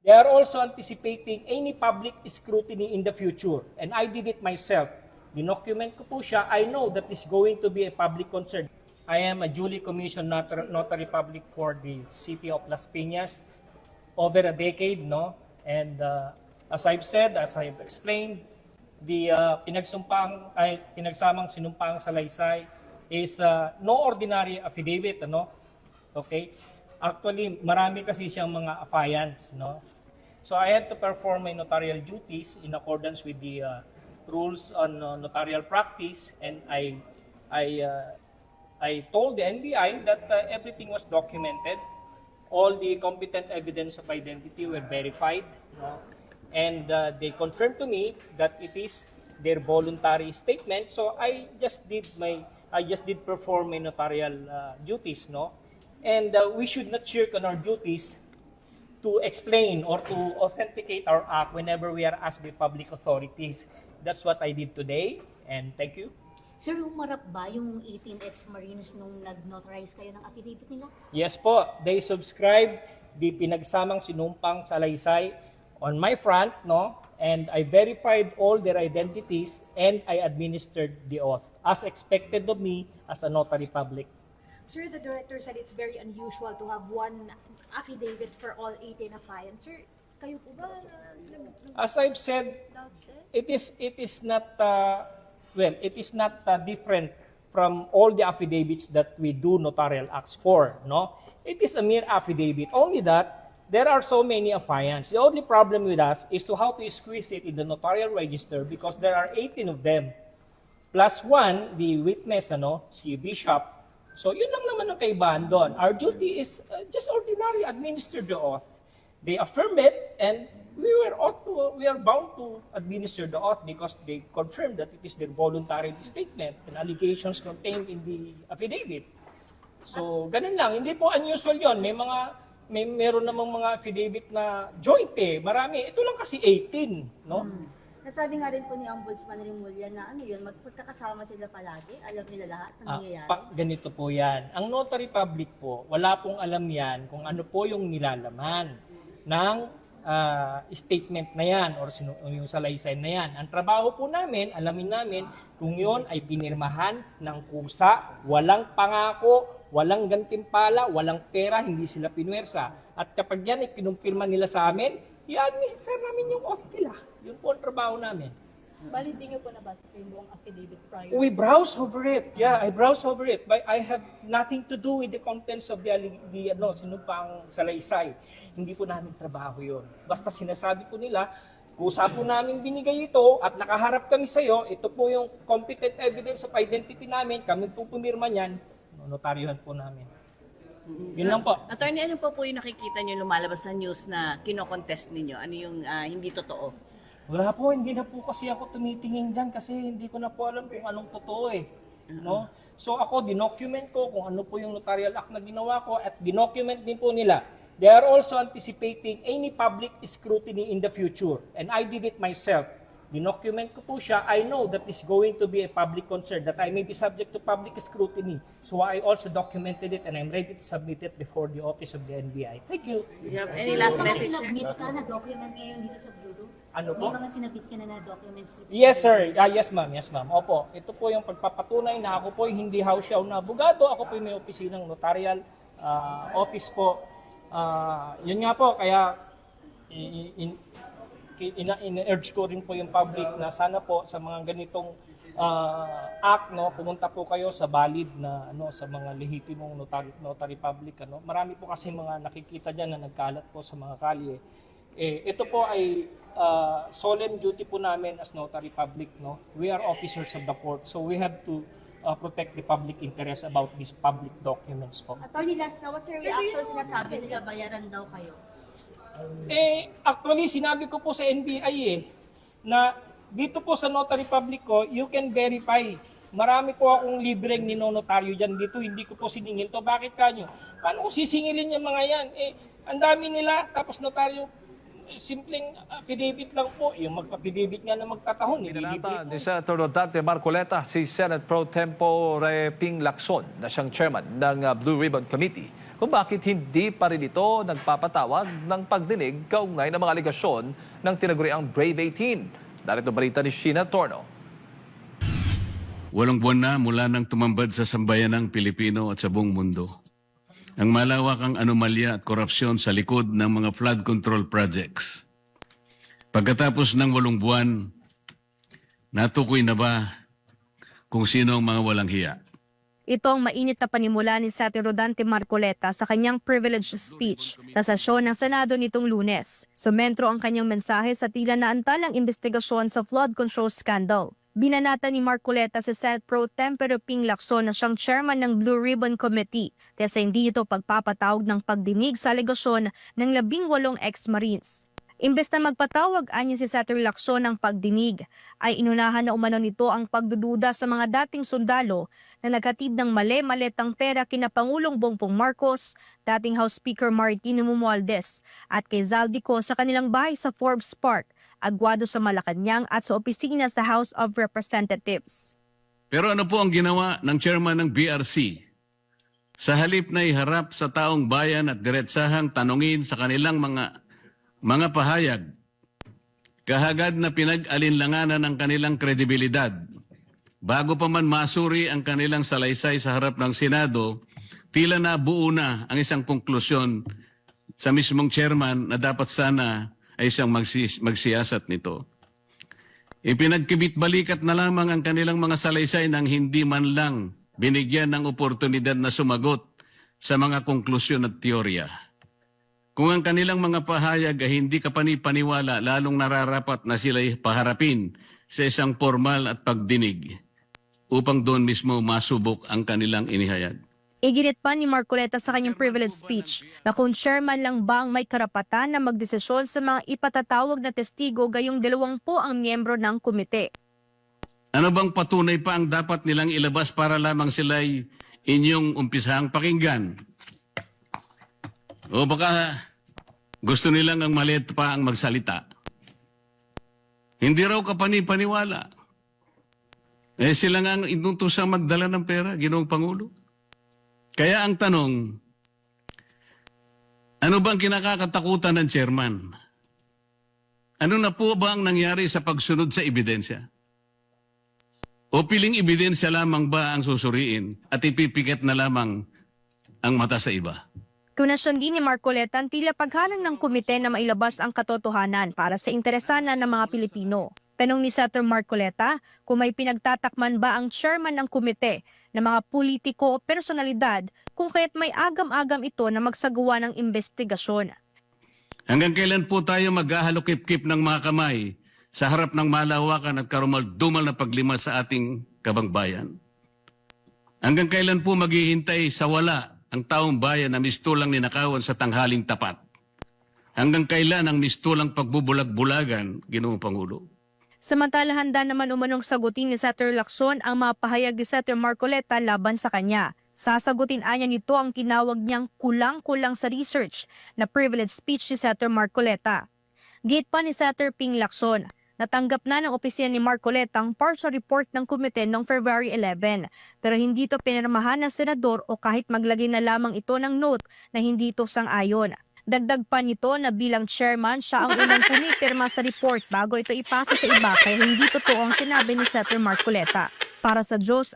They are also anticipating any public scrutiny in the future. And I did it myself. Dinocument ko po siya. I know that is going to be a public concern. I am a duly commissioned notary public for the city of Las Piñas over a decade, no? And as I've said, as I've explained, the pinagsamang sinumpang salaysay is no ordinary affidavit, ano? Okay? Actually, marami kasi siyang mga affiants, no? So I had to perform my notarial duties in accordance with the rules on notarial practice, and I told the NBI that everything was documented. All the competent evidence of identity were verified, no? And they confirmed to me that it is their voluntary statement. So I just did perform my notarial duties, no? And we should not shirk on our duties to explain or to authenticate our act whenever we are asked by public authorities. That's what I did today, and thank you. Sir, humarap ba yung 18 ex-Marines nung nag-notarize kayo ng affidavit nila? Yes po, they subscribed the pinagsamang sinumpang salaysay on my front, no? And I verified all their identities and I administered the oath as expected of me as a notary public. Sir, the director said it's very unusual to have one affidavit for all 18 affiants. Sir, kayo po ba As I've said, doubts there? it is not different from all the affidavits that we do notarial acts for, no? It is a mere affidavit, only that there are so many affiants. The only problem with us is to how to squeeze it in the notarial register because there are 18 of them. Plus one, the witness, si Bishop. So yun lang naman ang kaibahan doon. Our duty is just ordinary, administer the oath. They affirm it, and we are bound to administer the oath because they confirmed that it is their voluntary statement and allegations contained in the affidavit. So ganun lang, hindi po unusual yon. Meron namang mga affidavit na joint marami. Ito lang kasi 18, no? Nasabi nga rin po ni Ombudsman Remulla na magkakasama sila palagi, alam nila lahat ng nangyayari. Ganito po yan. Ang notary public po, wala pong alam yan kung ano po yung nilalaman ng statement na yan or yung salaysay na yan. Ang trabaho po namin, alamin namin kung yun ay pinirmahan ng kusa, walang pangako, walang gantimpala, walang pera, hindi sila pinwersa. At kapag yan ay kinumpirma nila sa amin, i-administer namin yung oath nila. Yun po ang trabaho namin. Bali, hindi nyo po nabasa sa yung buong affidavit prior. We browse over it. Yeah, I browse over it. But I have nothing to do with the contents of the sinumpang salaysay. Hindi po namin trabaho yun. Basta sinasabi po nila, kusa po namin binigay ito at nakaharap kami sa iyo, ito po yung competent evidence of identity namin, kami po pumirma niyan, notaryohan po namin. Yun lang po. Attorney, ano po yung nakikita nyo lumalabas sa news na kinokontest ninyo? Ano yung hindi totoo? Wala po, hindi na po kasi ako tumitingin dyan kasi hindi ko na po alam kung anong totoo no? So ako, dinocument ko kung ano po yung notarial act na ginawa ko at dinocument din po nila. They are also anticipating any public scrutiny in the future. And I did it myself. Dinocument ko po siya. I know that is going to be a public concern, that I may be subject to public scrutiny. So I also documented it and I'm ready to submit it before the office of the NBI. Thank you. Do you have any last message, sir? Sinabit ka na document ngayon dito sa Bureau? Ano po? May mga sinabit ka na documents? Yes, sir. Yes, ma'am. Yes, ma'am. Opo. Ito po yung pagpapatunay na ako po hindi hausyaw na abogado. Ako po yung may opisinang notarial office po. Yun nga po, kaya in-urge ko rin po yung public na sana po sa mga ganitong act, no, pumunta po kayo sa valid na sa mga lehitimong notary public, Marami po kasi mga nakikita diyan na nagkalat po sa mga kalye. Ito po ay solemn duty po namin as notary public, We are officers of the court, so we have to protect the public interest about these public documents po. Attorney, last na, what's your reaction? Sinasabi nila bayaran daw kayo. Actually, sinabi ko po sa NBI na dito po sa notary public ko, you can verify. Marami po akong libreng ninonotaryo dyan dito, hindi ko po siningil to. Bakit kanyo? Paano ko sisingilin yung mga yan? Ang dami nila, tapos notaryo, simpleng affidavit lang po. Yung mag-affidavit nga na magtatahon. Pinanata ni Senator Rodante Marcoleta si Senate Pro Tempore Ping Lacson na siyang chairman ng Blue Ribbon Committee kung bakit hindi pa rin ito nagpapatawag ng pagdinig kaugnay ng mga aligasyon ng tinaguriang Brave 18. Narito balita ni Sheena Torno. 8 buwan na mula nang tumambad sa sambayanang Pilipino at sa buong mundo ang malawakang anomalya at korupsyon sa likod ng mga flood control projects. Pagkatapos ng 8 buwan, natukoy na ba kung sino ang mga walang hiya? Ito ang mainit na panimula ni Senator Rodante Marcoleta sa kanyang privileged speech sa sesyon ng Senado nitong Lunes. Sumentro ang kanyang mensahe sa tila naantalang investigasyon sa flood control scandal. Binanata ni Marcoleta si Senate Pro Tempore Ping Lacson na siyang chairman ng Blue Ribbon Committee kasi hindi ito pagpapatawag ng pagdinig sa alegasyon ng 18 ex-Marines. Imbes na magpatawag anya si Senator Lacson ng pagdinig, ay inunahan na umano nito ang pagdududa sa mga dating sundalo na naghatid ng mali-maletang pera kina Pangulong Bongbong Marcos, dating House Speaker Martin Romualdez at kay Zaldico sa kanilang bahay sa Forbes Park, Aguado sa Malacanang at sa opisina sa House of Representatives. Pero ano po ang ginawa ng chairman ng BRC? Sa halip na iharap sa taong bayan at diretsahang tanungin sa kanilang mga pahayag, kahagad na pinag-alinlanganan ang kanilang kredibilidad. Bago pa man masuri ang kanilang salaysay sa harap ng Senado, tila na buo na ang isang konklusyon sa mismong chairman na dapat sana ay siyang magsiyasat nito. Ipinagkibit-balikat na lamang ang kanilang mga salaysay nang hindi man lang binigyan ng oportunidad na sumagot sa mga konklusyon at teorya. Kung ang kanilang mga pahayag ay hindi kapani-paniwala, lalong nararapat na sila'y paharapin sa isang formal at pagdinig upang doon mismo masubok ang kanilang inihayag. Iginit pa ni Marcoleta sa kanyang privilege speech na kung chairman lang ba ang may karapatan na magdesisyon sa mga ipatatawag na testigo gayong 20 ang miyembro ng komite. Ano bang patunay pa ang dapat nilang ilabas para lamang sila'y inyong umpisahang pakinggan? O baka gusto nilang ang maliit pa ang magsalita. Hindi raw kapani-paniwala. Sila nga ang inutusang magdala ng pera, Ginoong Pangulo. Kaya ang tanong, ano bang kinakatakutan ng chairman? Ano na po ba ang nangyari sa pagsunod sa ebidensya? O piling ebidensya lamang ba ang susuriin at ipipikit na lamang ang mata sa iba? Kunasyon din ni Marcoleta ang tila paghalang ng komite na mailabas ang katotohanan para sa interesana ng mga Pilipino. Tanong ni Senator Marcoleta kung may pinagtatakman ba ang chairman ng komite ng mga politiko o personalidad kung kaya't may agam-agam ito na magsagawa ng investigasyon. Hanggang kailan po tayo maghahalokip-kip ng mga kamay sa harap ng malawakan at karumal-dumal na paglima sa ating kabangbayan? Hanggang kailan po maghihintay sa wala ang taong bayan na mistulang ninakawan sa tanghaling tapat? Hanggang kailan ang mistulang pagbubulag-bulagan, Ginoong Pangulo? Samantala handa naman umanong sagutin ni Senator Lacson ang mga pahayag ni Senator Marcoleta laban sa kanya. Sasagutin anya nito ang tinawag niyang kulang-kulang sa research na privilege speech ni Senator Marcoleta. Gate pa ni Senator Ping Lacson, natanggap na ng opisina ni Marcoleta ang partial report ng komite noong February 11 pero hindi ito pinirmahan ng senador o kahit maglagay na lamang ito ng note na hindi ito sang-ayon. Dagdag pa nito na bilang chairman siya ang unang pumipirma sa report bago ito ipasa sa iba kaya hindi totoo ang sinabi ni Senator Marcoleta. Para sa Diyos